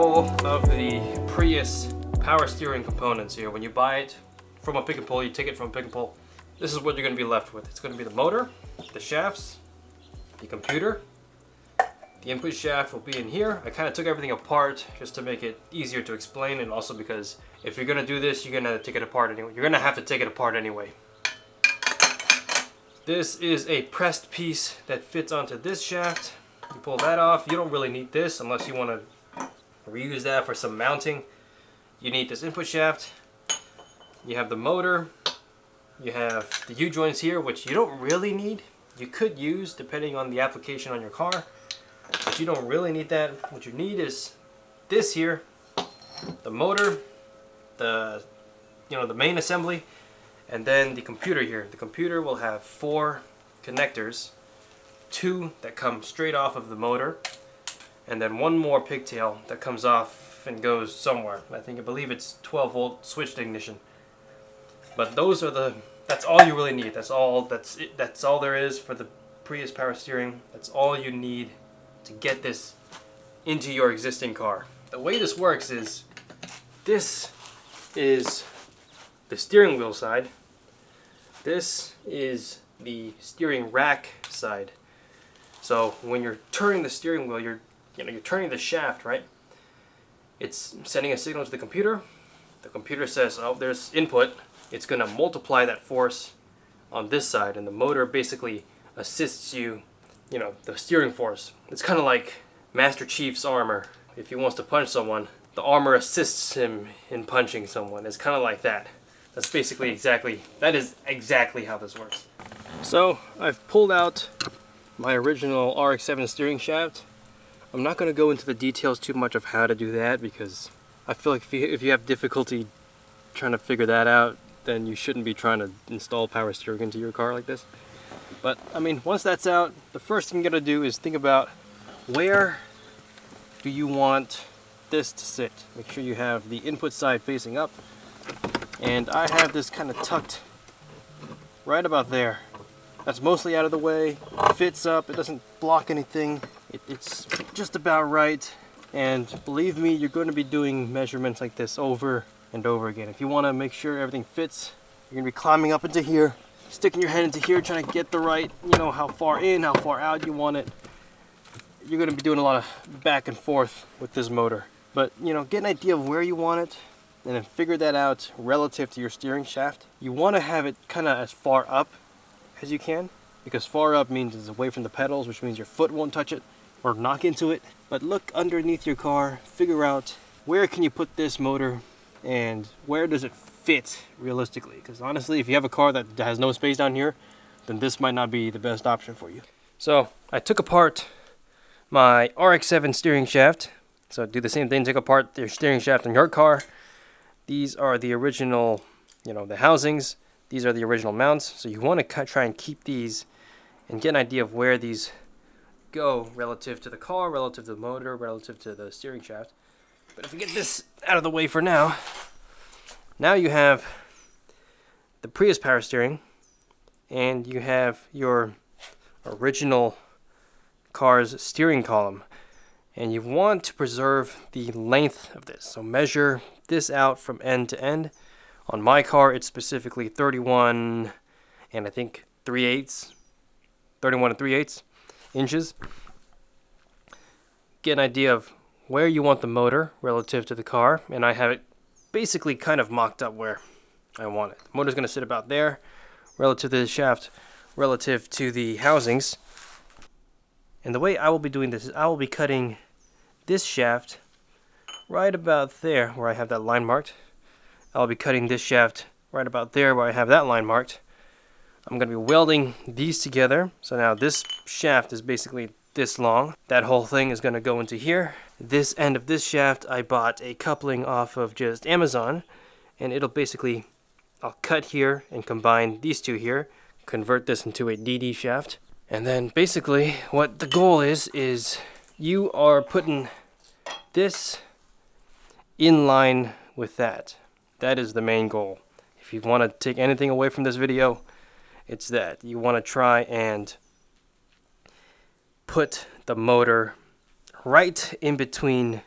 all of the Prius power steering components here. When you buy it from a pick and pull, you take it from a pick and pull, this is what you're going to be left with. It's going to be the motor, the shafts, the computer. The input shaft will be in here. I kind of took everything apart just to make it easier to explain, and also because if you're going to do this, you're going to have to take it apart anyway. You're going to have to take it apart anyway. This is a pressed piece that fits onto this shaft. You pull that off. You don't really need this unless you want to reuse that for some mounting. You need this input shaft. You have the motor. You have the U-joints here, which you don't really need. You could use depending on the application on your car, but you don't really need that. What you need is this here, the motor, the main assembly, and then the computer here. The computer will have 4 connectors, 2 that come straight off of the motor, and then 1 more pigtail that comes off and goes somewhere. I believe it's 12-volt switched ignition. But those are that's all you really need. That's all there is for the Prius power steering. That's all you need to get this into your existing car. The way this works is, this is the steering wheel side. This is the steering rack side. So when you're turning the steering wheel, you're turning the shaft, right? It's sending a signal to the computer. The computer says, oh, there's input. It's going to multiply that force on this side, and the motor basically assists you, the steering force. It's kind of like Master Chief's armor. If he wants to punch someone, the armor assists him in punching someone. It's kind of like that. That is exactly how this works. So I've pulled out my original RX-7 steering shaft. I'm not going to go into the details too much of how to do that, because I feel like if you have difficulty trying to figure that out, then you shouldn't be trying to install power steering into your car like this. But I mean, once that's out, the first thing you gotta do is think about, where do you want this to sit? Make sure you have the input side facing up, and I have this kind of tucked right about there. That's mostly out of the way, fits up, it doesn't block anything. It's just about right, and believe me, you're going to be doing measurements like this over and over again. If you want to make sure everything fits, you're going to be climbing up into here, sticking your head into here, trying to get the right, how far in, how far out you want it. You're going to be doing a lot of back and forth with this motor. But, get an idea of where you want it, and then figure that out relative to your steering shaft. You want to have it kind of as far up as you can, because far up means it's away from the pedals, which means your foot won't touch it or knock into it. But look underneath your car, figure out where can you put this motor and where does it fit realistically. Because honestly, if you have a car that has no space down here, then this might not be the best option for you. So I took apart my RX-7 steering shaft. So do the same thing, take apart your steering shaft in your car. These are the original, the housings. These are the original mounts. So you want to try and keep these and get an idea of where these go relative to the car, relative to the motor, relative to the steering shaft. But if we get this out of the way for now, you have the Prius power steering, and you have your original car's steering column. And you want to preserve the length of this. So measure this out from end to end. On my car, it's specifically 31 and I think 3/8, 31 and 3/8 inches. Get an idea of where you want the motor relative to the car, and I have it basically kind of mocked up where I want it. The motor's going to sit about there relative to the shaft, relative to the housings. And the way I will be doing this is I will be cutting this shaft right about there where I have that line marked. I'll be cutting this shaft right about there where I have that line marked. I'm going to be welding these together. So now this shaft is basically this long. That whole thing is going to go into here. This end of this shaft, I bought a coupling off of just Amazon, and I'll cut here and combine these two here, convert this into a DD shaft. And then basically what the goal is you are putting this in line with that. That is the main goal. If you want to take anything away from this video, it's that. You want to try and put the motor right in between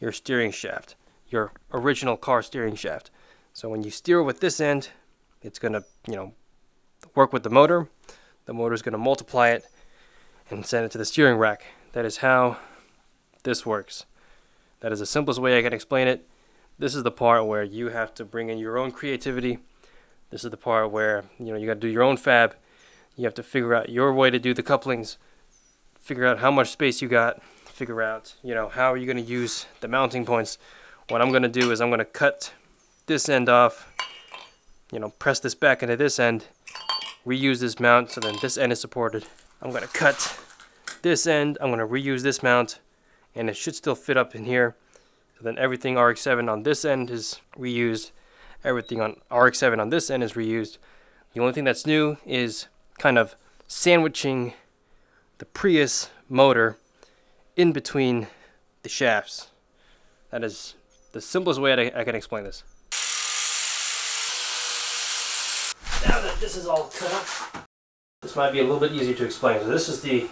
your steering shaft, your original car steering shaft. So when you steer with this end, it's going to, work with the motor. The motor is going to multiply it and send it to the steering rack. That is how this works. That is the simplest way I can explain it. This is the part where you have to bring in your own creativity. This is the part where, you got to do your own fab. You have to figure out your way to do the couplings, figure out how much space you got, figure out, how are you going to use the mounting points. What I'm going to do is I'm going to cut this end off, press this back into this end, reuse this mount so then this end is supported. I'm going to cut this end, I'm going to reuse this mount, and it should still fit up in here. So then everything RX-7 on this end is reused, everything on RX-7 on this end is reused. The only thing that's new is kind of sandwiching the Prius motor in between the shafts. That is the simplest way I can explain this. Now that this is all cut up, this might be a little bit easier to explain. So this is the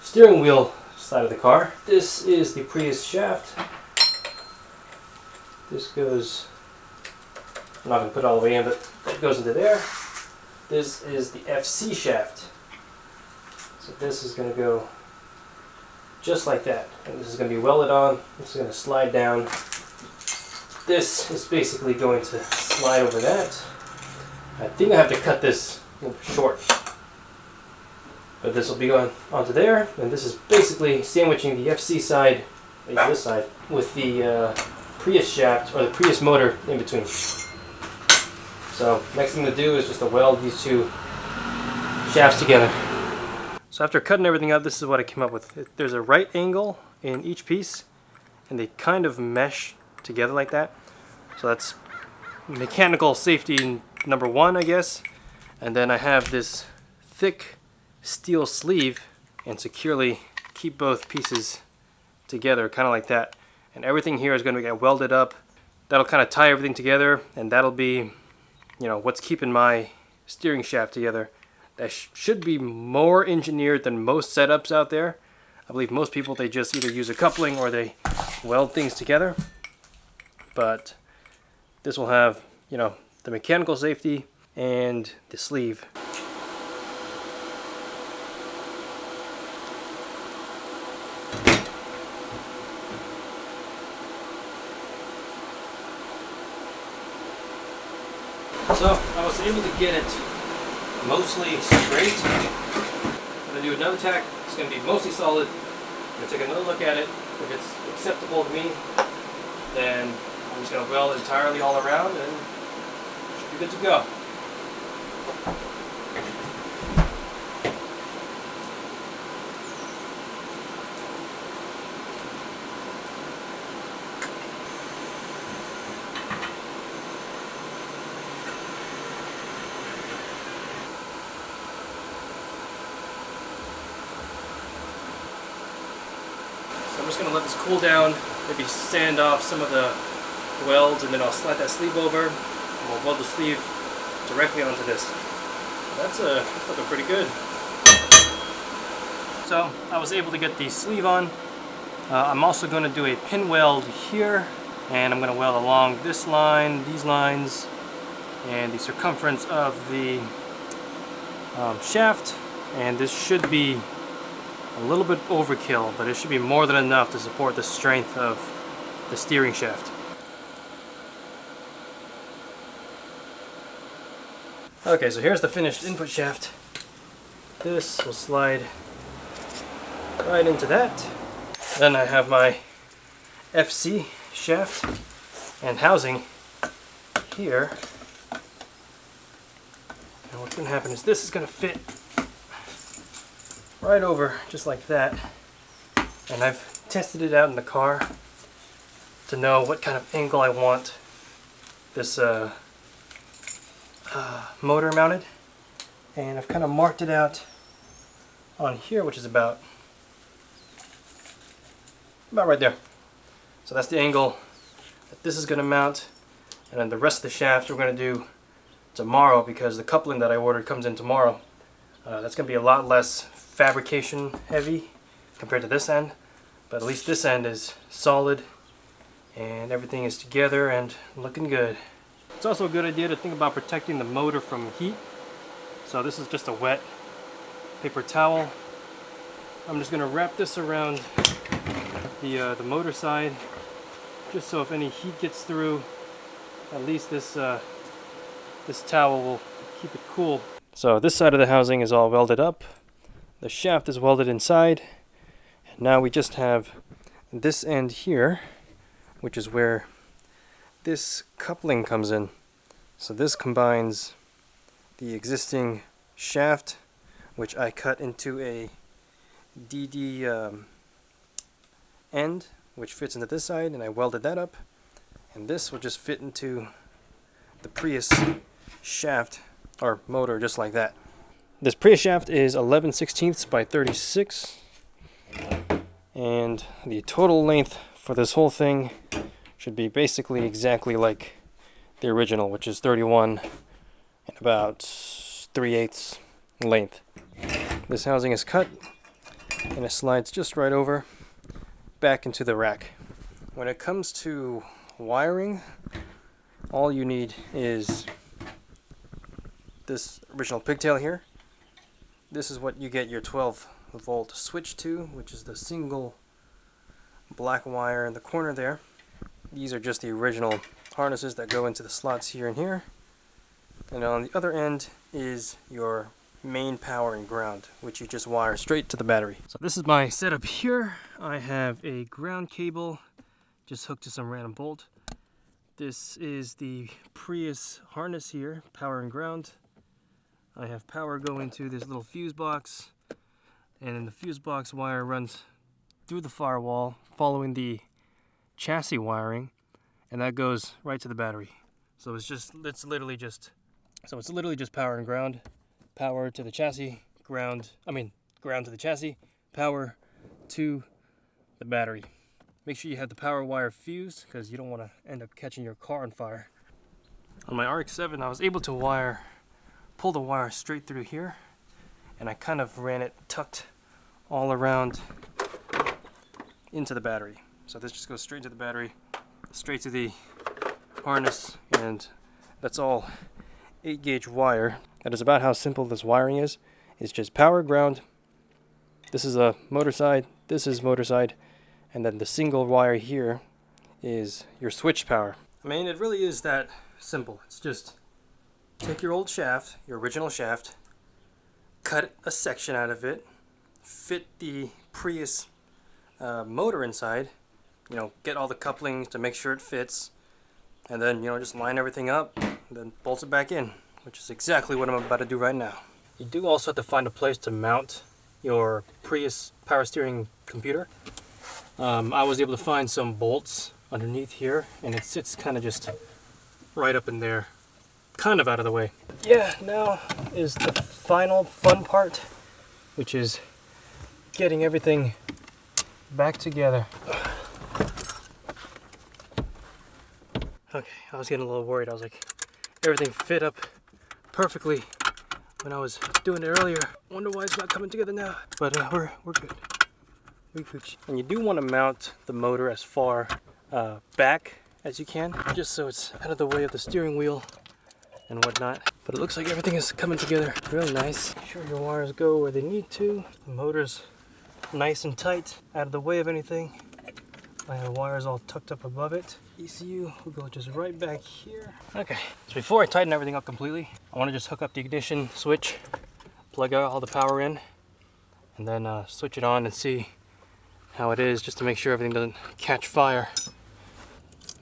steering wheel side of the car. This is the Prius shaft. This goes, I'm not going to put it all the way in, but that goes into there. This is the FC shaft. So this is going to go just like that. And this is going to be welded on. This is going to slide down. This is basically going to slide over that. I think I have to cut this a little bit short. But this will be going onto there. And this is basically sandwiching the FC side, this side, with the Prius shaft, or the Prius motor in between. So next thing to do is just to weld these two shafts together. So after cutting everything out, this is what I came up with. There's a right angle in each piece, and they kind of mesh together like that. So that's mechanical safety number one, I guess. And then I have this thick steel sleeve and securely keep both pieces together, kind of like that. And everything here is going to get welded up. That'll kind of tie everything together, and that'll be, what's keeping my steering shaft together. That should be more engineered than most setups out there. I believe most people, they just either use a coupling or they weld things together. But this will have, the mechanical safety and the sleeve. So I was able to get it mostly straight. I'm going to do another tack. It's going to be mostly solid. I'm going to take another look at it. If it's acceptable to me, then I'm just going to weld entirely all around and it should be good to go. I'm just going to let this cool down, maybe sand off some of the welds, and then I'll slide that sleeve over, and we'll weld the sleeve directly onto this. That's looking pretty good. So I was able to get the sleeve on. I'm also going to do a pin weld here, and I'm going to weld along this line, these lines, and the circumference of the shaft, and this should be a little bit overkill, but it should be more than enough to support the strength of the steering shaft. Okay, so here's the finished input shaft. This will slide right into that. Then I have my FC shaft and housing here. And what's going to happen is this is going to fit right over just like that, and I've tested it out in the car to know what kind of angle I want this motor mounted, and I've kind of marked it out on here, which is about right there. So that's the angle that this is going to mount, and then the rest of the shaft we're going to do tomorrow, because the coupling that I ordered comes in tomorrow. That's going to be a lot less fabrication heavy compared to this end, but at least this end is solid And everything is together and looking good. It's also a good idea to think about protecting the motor from heat. So this is just a wet paper towel. I'm just going to wrap this around the motor side, just so if any heat gets through, at least this towel will keep it cool. So this side of the housing is all welded up. The shaft is welded inside. And now we just have this end here, which is where this coupling comes in. So this combines the existing shaft, which I cut into a DD end, which fits into this side, and I welded that up. And this will just fit into the Prius shaft or motor just like that. This Prius shaft is 11/16 by 36, and the total length for this whole thing should be basically exactly like the original, which is 31 and about 3/8 length. This housing is cut and it slides just right over back into the rack. When it comes to wiring, all you need is this original pigtail here. This is what you get your 12-volt switch to, which is the single black wire in the corner there. These are just the original harnesses that go into the slots here and here. And on the other end is your main power and ground, which you just wire straight to the battery. So this is my setup here. I have a ground cable just hooked to some random bolt. This is the Prius harness here, power and ground. I have power going to this little fuse box, and then the fuse box wire runs through the firewall following the chassis wiring, and that goes right to the battery. So it's literally just power and ground. Power to the chassis, ground to the chassis, power to the battery. Make sure you have the power wire fused, because you don't want to end up catching your car on fire. On my RX-7, I was able to pull the wire straight through here, and I kind of ran it tucked all around into the battery. So this just goes straight to the battery, straight to the harness, and that's all 8-gauge wire. That is about how simple this wiring is. It's just power, ground. This is a motor side, this is motor side, and then the single wire here is your switch power. I mean, it really is that simple. It's just take your old shaft, your original shaft, cut a section out of it, fit the Prius motor inside, get all the couplings to make sure it fits, and then just line everything up and then bolt it back in, which is exactly what I'm about to do right now. You do also have to find a place to mount your Prius power steering computer. I was able to find some bolts underneath here, and it sits kind of just right up in there, kind of out of the way. Yeah, now is the final fun part, which is getting everything back together. Okay, I was getting a little worried. I was like, everything fit up perfectly when I was doing it earlier. Wonder why it's not coming together now. But we're good. We Pooch. And you do want to mount the motor as far back as you can, just so it's out of the way of the steering wheel and whatnot. But it looks like everything is coming together really nice. Make sure your wires go where they need to. The motor's nice and tight, out of the way of anything. I have wires all tucked up above it. ECU will go just right back here. Okay, so before I tighten everything up completely, I want to just hook up the ignition switch, plug out all the power in, and then switch it on and see how it is, just to make sure everything doesn't catch fire.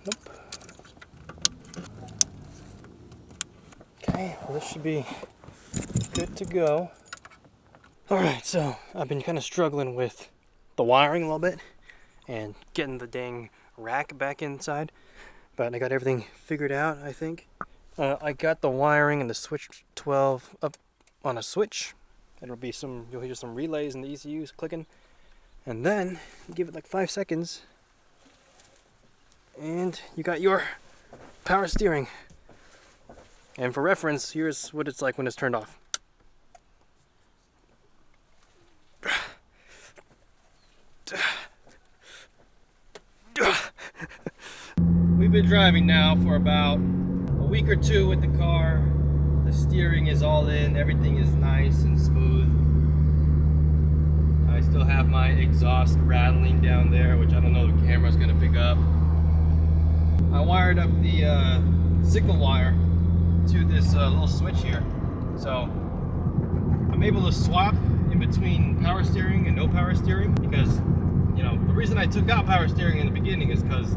Nope. Okay, well, this should be good to go. Alright, so I've been kind of struggling with the wiring a little bit and getting the dang rack back inside, but I got everything figured out, I think. I got the wiring and the switch 12 up on a switch. You'll hear some relays and the ECUs clicking, and then give it like 5 seconds and you got your power steering. And for reference, here's what it's like when it's turned off. we've been driving now for about a week or two with the car. The steering is all in, everything is nice and smooth. I still have my exhaust rattling down there, which I don't know if the camera's gonna pick up. I wired up the signal wire to this little switch here. So I'm able to swap in between power steering and no power steering because, you know, the reason I took out power steering in the beginning is because,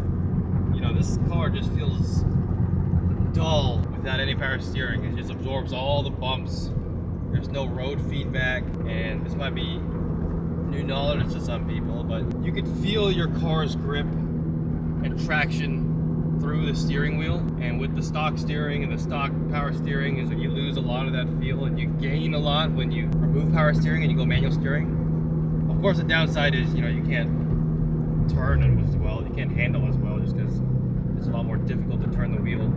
you know, this car just feels dull without any power steering. It just absorbs all the bumps. There's no road feedback, and this might be new knowledge to some people, but you could feel your car's grip and traction through the steering wheel. And with the stock steering and the stock power steering is that you lose a lot of that feel, and you gain a lot when you remove power steering and you go manual steering. Of course, the downside is, you know, you can't turn as well, you can't handle as well, just because it's a lot more difficult to turn the wheel.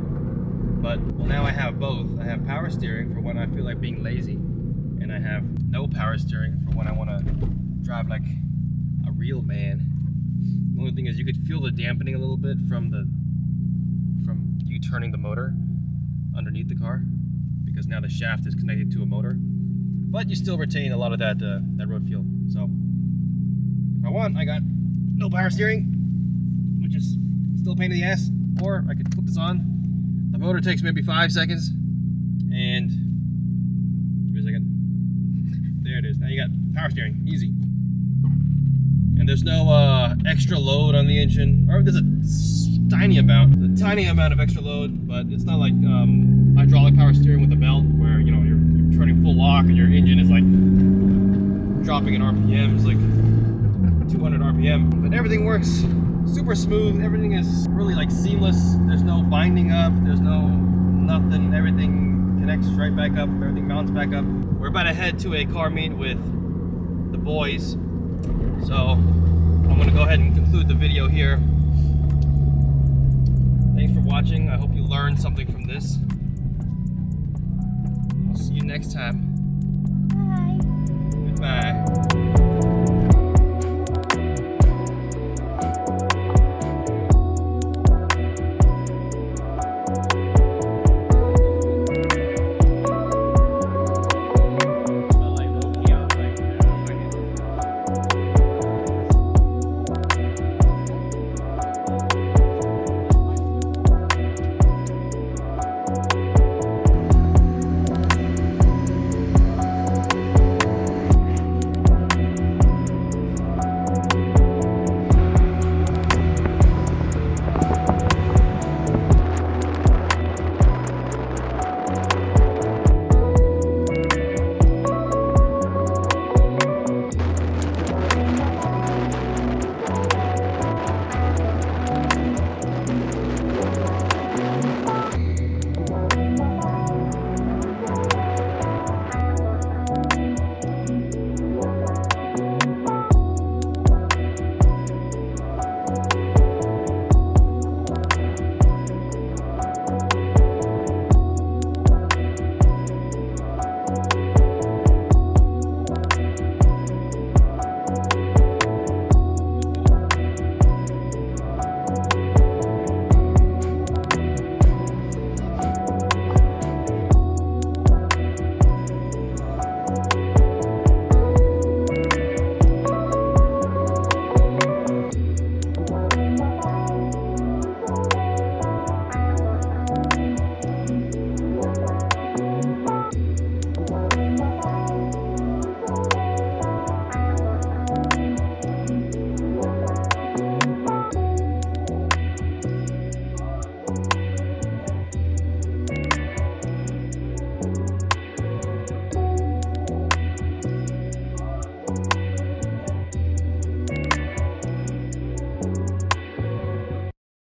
But well, now I have both. I have power steering for when I feel like being lazy, and I have no power steering for when I want to drive like a real man. The only thing is you could feel the dampening a little bit from you turning the motor underneath the car, because now the shaft is connected to a motor, but you still retain a lot of that road feel. So if I want, I got no power steering, which is still a pain in the ass, or I could put this on. The motor takes maybe 5 seconds, and give me a second. There it is. Now you got power steering, easy. And there's no extra load on the engine, or there's a tiny amount of extra load, but it's not like hydraulic power steering with a belt where, you know, you're turning full lock and your engine is like dropping in RPMs, like 200 RPM. But everything works super smooth. Everything is really like seamless. There's no binding up. There's no nothing. Everything connects right back up. Everything mounts back up. We're about to head to a car meet with the boys. So I'm going to go ahead and conclude the video here. Thanks for watching. I hope you learned something from this. I'll see you next time. Bye. Goodbye.